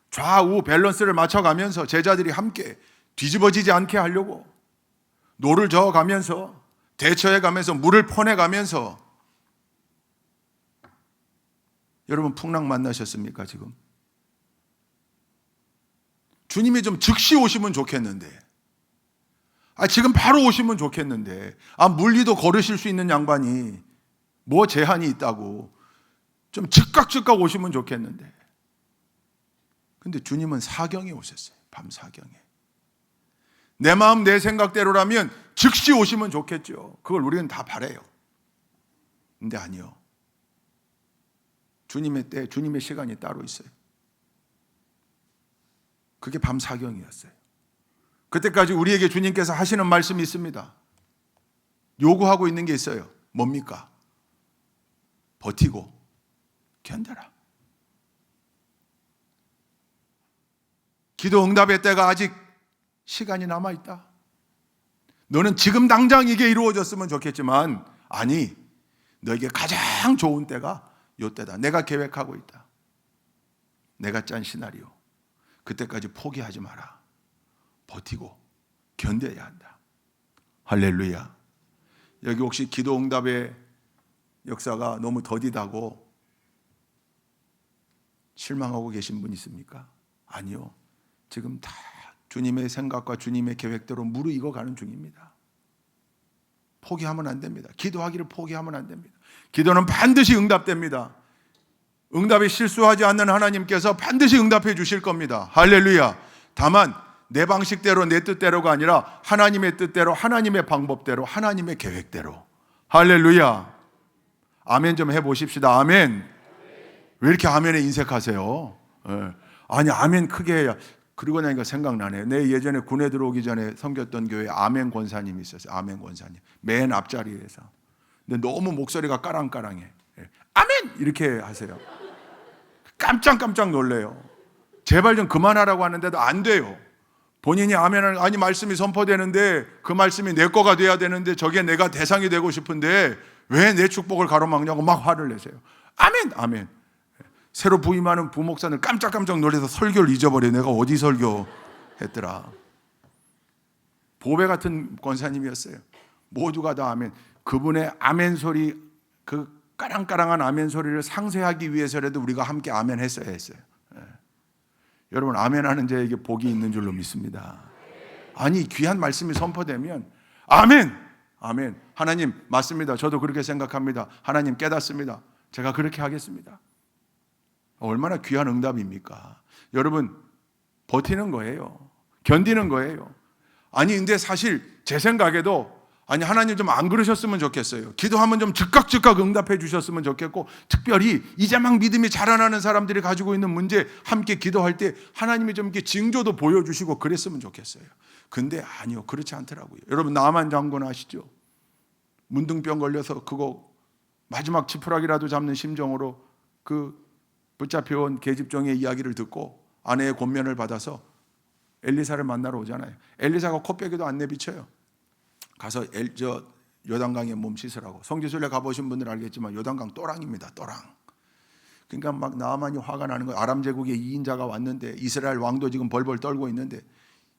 좌우 밸런스를 맞춰가면서 제자들이 함께 뒤집어지지 않게 하려고 노를 저어가면서 대처해가면서 물을 퍼내가면서. 여러분 풍랑 만나셨습니까 지금? 주님이 좀 즉시 오시면 좋겠는데, 지금 바로 오시면 좋겠는데, 물리도 걸으실 수 있는 양반이 뭐 제한이 있다고 좀 즉각 오시면 좋겠는데. 근데 주님은 사경에 오셨어요. 밤 사경에. 내 마음 내 생각대로라면 즉시 오시면 좋겠죠. 그걸 우리는 다 바라요. 근데 아니요. 주님의 때, 주님의 시간이 따로 있어요. 그게 밤 사경이었어요. 그때까지 우리에게 주님께서 하시는 말씀이 있습니다. 요구하고 있는 게 있어요. 뭡니까? 버티고 견뎌라. 기도 응답의 때가 아직 시간이 남아있다. 너는 지금 당장 이게 이루어졌으면 좋겠지만 아니, 너에게 가장 좋은 때가 요 때다. 내가 계획하고 있다. 내가 짠 시나리오. 그때까지 포기하지 마라. 버티고 견뎌야 한다. 할렐루야. 여기 혹시 기도 응답의 역사가 너무 더디다고 실망하고 계신 분 있습니까? 아니요. 지금 다 주님의 생각과 주님의 계획대로 무르익어 가는 중입니다. 포기하면 안 됩니다. 기도하기를 포기하면 안 됩니다. 기도는 반드시 응답됩니다. 응답이 실수하지 않는 하나님께서 반드시 응답해 주실 겁니다. 할렐루야. 다만 내 방식대로 내 뜻대로가 아니라 하나님의 뜻대로, 하나님의 방법대로, 하나님의 계획대로. 할렐루야. 아멘 좀 해보십시다. 아멘. 왜 이렇게 아멘에 인색하세요? 아니 아멘 크게 해야. 그러고 나니까 생각나네. 내 예전에 군에 들어오기 전에 섬겼던 교회에 아멘 권사님이 있었어요. 아멘 권사님. 맨 앞자리에서. 근데 너무 목소리가 까랑까랑해. 아멘! 이렇게 하세요. 깜짝 놀래요. 제발 좀 그만하라고 하는데도 안 돼요. 본인이 아멘을, 아니 말씀이 선포되는데 그 말씀이 내 거가 돼야 되는데 저게 내가 대상이 되고 싶은데 왜 내 축복을 가로막냐고 막 화를 내세요. 아멘! 아멘. 새로 부임하는 부목사들 깜짝깜짝 놀라서 설교를 잊어버려. 내가 어디 설교했더라. 보배 같은 권사님이었어요. 모두가 다 아멘. 그분의 아멘 소리, 그 까랑까랑한 아멘 소리를 상쇄하기 위해서라도 우리가 함께 아멘 했어야 했어요. 여러분, 아멘하는 자에게 복이 있는 줄로 믿습니다. 아니, 귀한 말씀이 선포되면 아멘, 아멘. 하나님 맞습니다. 저도 그렇게 생각합니다. 하나님 깨닫습니다. 제가 그렇게 하겠습니다. 얼마나 귀한 응답입니까? 여러분, 버티는 거예요. 견디는 거예요. 아니, 근데 사실 제 생각에도 아니, 하나님 좀 안 그러셨으면 좋겠어요. 기도하면 좀 즉각 응답해 주셨으면 좋겠고, 특별히 이제 막 믿음이 자라나는 사람들이 가지고 있는 문제 함께 기도할 때 하나님이 좀 이렇게 징조도 보여주시고 그랬으면 좋겠어요. 근데 아니요, 그렇지 않더라고요. 여러분, 나만 장군 아시죠? 문둥병 걸려서 그거 마지막 지푸라기라도 잡는 심정으로 그 붙잡혀온 계집종의 이야기를 듣고 아내의 권면을 받아서 엘리사를 만나러 오잖아요. 엘리사가 코빼기도 안 내비쳐요. 가서 요단강에 몸 씻으라고. 성지순례 가보신 분들 알겠지만 요단강 또랑입니다. 또랑. 그러니까 막 나아만이 화가 나는 거예요. 아람 제국의 2인자가 왔는데 이스라엘 왕도 지금 벌벌 떨고 있는데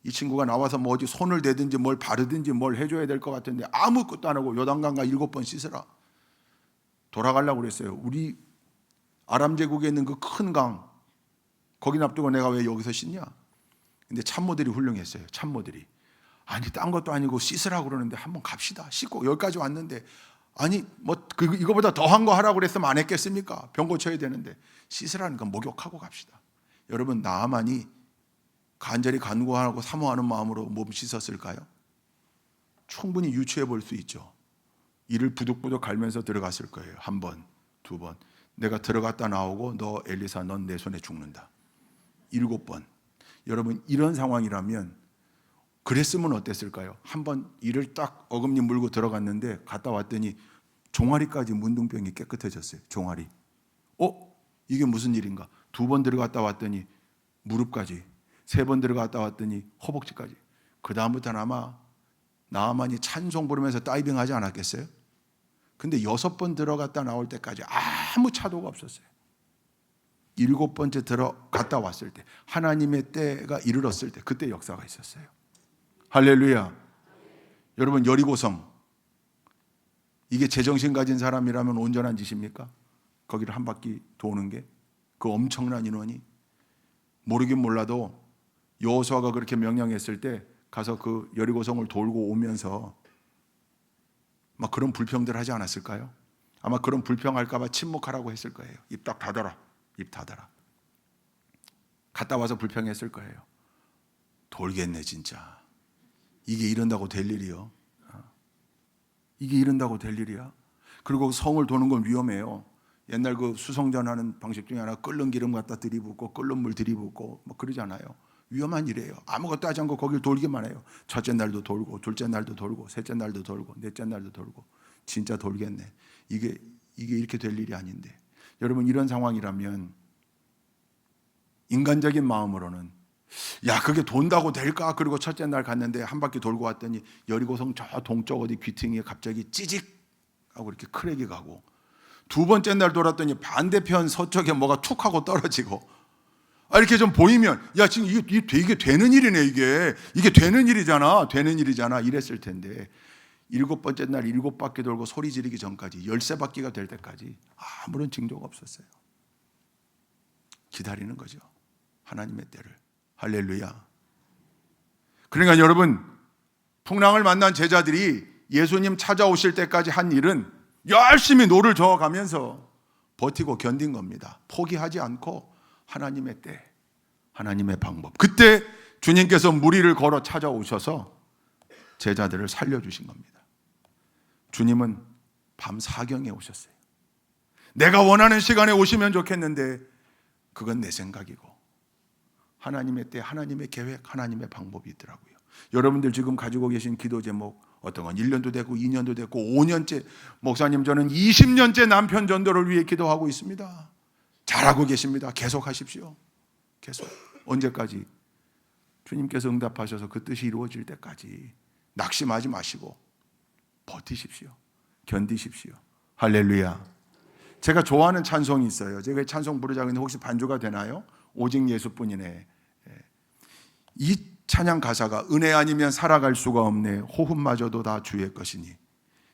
이 친구가 나와서 뭐 어디 손을 대든지 뭘 바르든지 뭘 해줘야 될 것 같은데 아무것도 안 하고 요단강가 7번 씻으라. 돌아가려고 그랬어요. 우리 아람 제국에 있는 그 큰 강 거기 놔두고 내가 왜 여기서 씻냐. 근데 참모들이 훌륭했어요. 참모들이. 아니, 딴 것도 아니고 씻으라고 그러는데 한번 갑시다. 씻고 여기까지 왔는데 아니 뭐 이거보다 더한 거 하라고 그랬으면 안 했겠습니까? 병 고쳐야 되는데 씻으라는 건 목욕하고 갑시다. 여러분, 나아만이 간절히 간구하고 사모하는 마음으로 몸 씻었을까요? 충분히 유추해 볼 수 있죠. 이를 부득부득 갈면서 들어갔을 거예요. 한 번, 두 번. 내가 들어갔다 나오고 너 엘리사 넌 내 손에 죽는다. 7번. 여러분, 이런 상황이라면 그랬으면 어땠을까요? 한번 이를 딱 어금니 물고 들어갔는데 갔다 왔더니 종아리까지 문둥병이 깨끗해졌어요. 종아리. 이게 무슨 일인가? 2번 들어갔다 왔더니 무릎까지, 3번 들어갔다 왔더니 허벅지까지. 그 다음부터는 아마 나아만이 찬송 부르면서 다이빙 하지 않았겠어요? 근데 6번 들어갔다 나올 때까지 아무 차도가 없었어요. 7번째 들어갔다 왔을 때, 하나님의 때가 이르렀을 때, 그때 역사가 있었어요. 할렐루야. 여러분, 여리고성, 이게 제정신 가진 사람이라면 온전한 짓입니까? 거기를 한 바퀴 도는 게, 그 엄청난 인원이. 모르긴 몰라도 여호수아가 그렇게 명령했을 때 가서 그 여리고성을 돌고 오면서 막 그런 불평들 하지 않았을까요? 아마 그런 불평할까 봐 침묵하라고 했을 거예요. 입 딱 닫아라. 입 닫아라. 갔다 와서 불평했을 거예요. 돌겠네 진짜. 이게 이런다고 될 일이요? 이게 이런다고 될 일이야? 그리고 성을 도는 건 위험해요. 옛날 그 수성전하는 방식 중에 하나 끓는 기름 갖다 들이붓고 끓는 물 들이붓고 뭐 그러잖아요. 위험한 일이에요. 아무것도 하지 않고 거길 돌기만 해요. 첫째 날도 돌고 둘째 날도 돌고 셋째 날도 돌고 넷째 날도 돌고. 진짜 돌겠네. 이게 이렇게 될 일이 아닌데. 여러분, 이런 상황이라면 인간적인 마음으로는 야, 그게 돈다고 될까? 그리고 첫째 날 갔는데 한 바퀴 돌고 왔더니 여리고성 저 동쪽 어디 귀퉁이에 갑자기 찌직 하고 이렇게 크랙이 가고, 2번째 날 돌았더니 반대편 서쪽에 뭐가 툭 하고 떨어지고, 이렇게 좀 보이면 야, 지금 이게 되는 일이네. 이게 되는 일이잖아 이랬을 텐데, 7번째 날 7바퀴 돌고 소리 지르기 전까지 13바퀴가 될 때까지 아무런 징조가 없었어요. 기다리는 거죠. 하나님의 때를. 할렐루야. 그러니까 여러분, 풍랑을 만난 제자들이 예수님 찾아오실 때까지 한 일은 열심히 노를 저어가면서 버티고 견딘 겁니다. 포기하지 않고 하나님의 때, 하나님의 방법. 그때 주님께서 무리를 걸어 찾아오셔서 제자들을 살려주신 겁니다. 주님은 밤 4경에 오셨어요. 내가 원하는 시간에 오시면 좋겠는데 그건 내 생각이고, 하나님의 때, 하나님의 계획, 하나님의 방법이 있더라고요. 여러분들 지금 가지고 계신 기도 제목, 어떤 건 1년도 되고 2년도 되고 5년째, 목사님 저는 20년째 남편 전도를 위해 기도하고 있습니다. 잘하고 계십니다. 계속 하십시오. 계속. 언제까지? 주님께서 응답하셔서 그 뜻이 이루어질 때까지 낙심하지 마시고 버티십시오. 견디십시오. 할렐루야. 제가 좋아하는 찬송이 있어요. 제가 찬송 부르자고 했는데 혹시 반주가 되나요? 오직 예수뿐이네. 이 찬양 가사가 은혜 아니면 살아갈 수가 없네. 호흡마저도 다 주의 것이니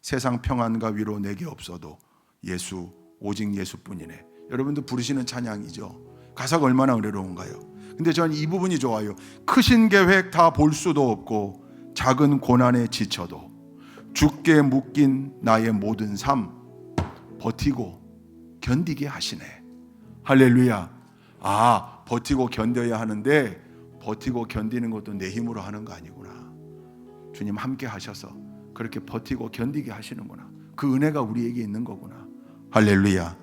세상 평안과 위로 내게 없어도 예수 오직 예수뿐이네. 여러분도 부르시는 찬양이죠. 가사가 얼마나 은혜로운가요? 근데 전 이 부분이 좋아요. 크신 계획 다 볼 수도 없고 작은 고난에 지쳐도 주께 묶인 나의 모든 삶 버티고 견디게 하시네. 할렐루야. 버티고 견뎌야 하는데 버티고 견디는 것도 내 힘으로 하는 거 아니구나. 주님 함께 하셔서 그렇게 버티고 견디게 하시는구나. 그 은혜가 우리에게 있는 거구나. 할렐루야.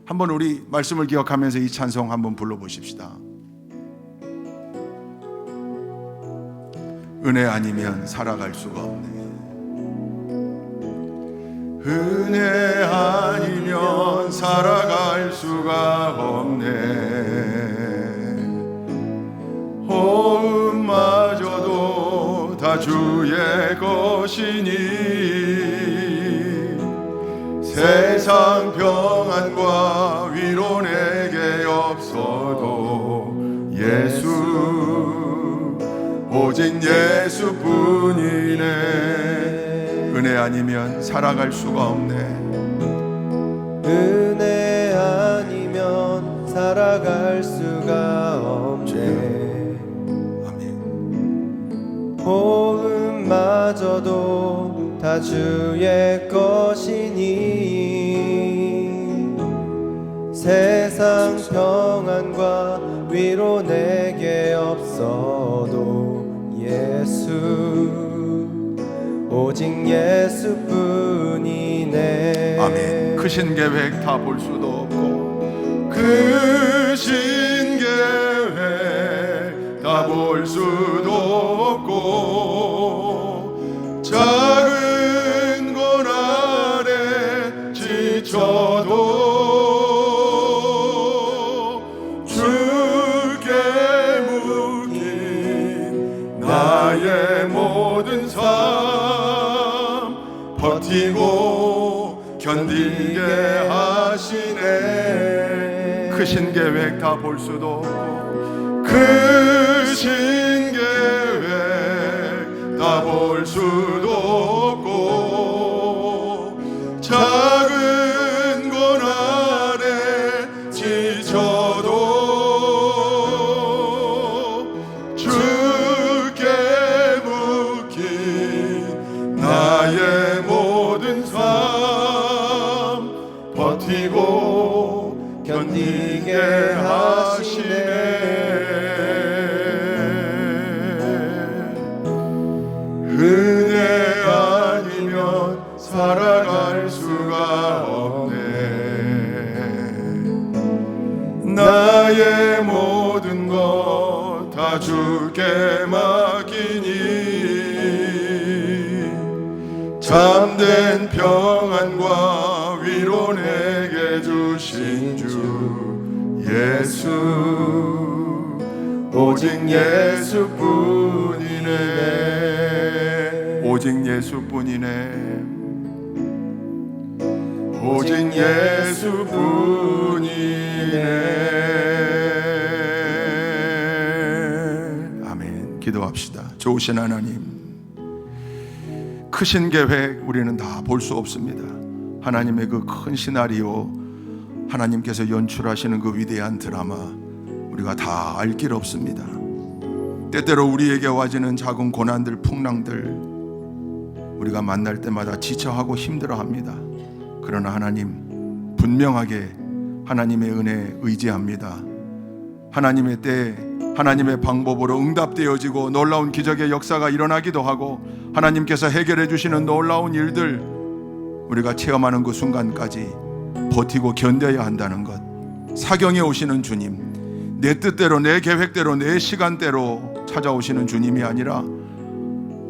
한번 우리 말씀을 기억하면서 이 찬송 한번 불러보십시다. 은혜 아니면 살아갈 수가 없네. 은혜 아니면 살아갈 수가 없네. 호흡마저도 다 주의 것이니 세상 평안과 위로 내게 없어도 예수 오직 예수뿐이네. 은혜 아니면 살아갈 수가 없네. 은혜 아니면 살아갈 수가 없네. 아멘. 호흡마저도 다 주의 것이니 세상 평안과 위로 내게 없어도 예수 오직 예수뿐이네. 아멘. 크신 계획 다 볼 수도 없고 크신 계획 다 볼 수도 없고 작은 고난에 지쳐도 주께 묶인 나의 모든 삶 버티고 견디게 하시네. 크신 계획 다 볼 수도 없고 크신 계획 다 볼 수도 없고 작은 고난에 지쳐도 주께 묶인 나의 모든 삶 버티고 견디게 하시네. 은혜 아니면 살아갈 수가 없네. 나의 모든 것 다 주께 맡기니 참된 평안과 위로 내게 주신 주 예수 오직 예수뿐이네. 오직 예수뿐이네. 오직 예수뿐이네. 아멘. 기도합시다. 좋으신 하나님, 크신 계획 우리는 다 볼 수 없습니다. 하나님의 그 큰 시나리오, 하나님께서 연출하시는 그 위대한 드라마 우리가 다 알 길 없습니다. 때때로 우리에게 와지는 작은 고난들, 풍랑들 우리가 만날 때마다 지쳐하고 힘들어합니다. 그러나 하나님, 분명하게 하나님의 은혜에 의지합니다. 하나님의 때에 하나님의 방법으로 응답되어지고 놀라운 기적의 역사가 일어나기도 하고 하나님께서 해결해 주시는 놀라운 일들 우리가 체험하는 그 순간까지 버티고 견뎌야 한다는 것. 사경에 오시는 주님, 내 뜻대로 내 계획대로 내 시간대로 찾아오시는 주님이 아니라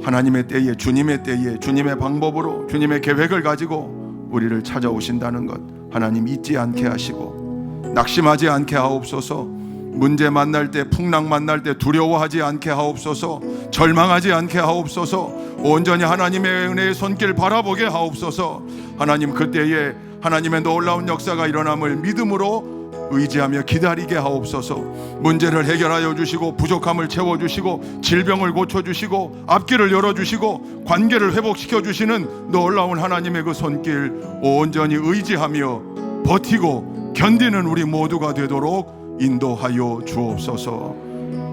하나님의 때에, 주님의 때에, 주님의 방법으로, 주님의 계획을 가지고 우리를 찾아오신다는 것 하나님 잊지 않게 하시고 낙심하지 않게 하옵소서. 문제 만날 때, 풍랑 만날 때 두려워하지 않게 하옵소서. 절망하지 않게 하옵소서. 온전히 하나님의 은혜의 손길 바라보게 하옵소서. 하나님, 그때에 하나님의 놀라운 역사가 일어남을 믿음으로 의지하며 기다리게 하옵소서. 문제를 해결하여 주시고 부족함을 채워주시고 질병을 고쳐주시고 앞길을 열어주시고 관계를 회복시켜 주시는 놀라운 하나님의 그 손길 온전히 의지하며 버티고 견디는 우리 모두가 되도록 인도하여 주옵소서.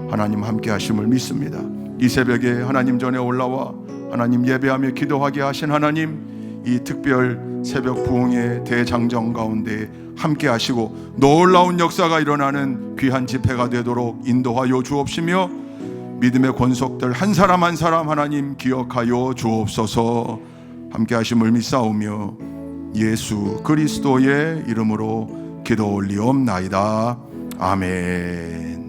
하나님 함께 하심을 믿습니다. 이 새벽에 하나님 전에 올라와 하나님 예배하며 기도하게 하신 하나님, 이 특별 새벽 부흥의 대장정 가운데 함께 하시고 놀라운 역사가 일어나는 귀한 집회가 되도록 인도하여 주옵시며 믿음의 권속들 한 사람 한 사람 하나님 기억하여 주옵소서. 함께 하심을 믿사오며 예수 그리스도의 이름으로 기도 올리옵나이다. 아멘.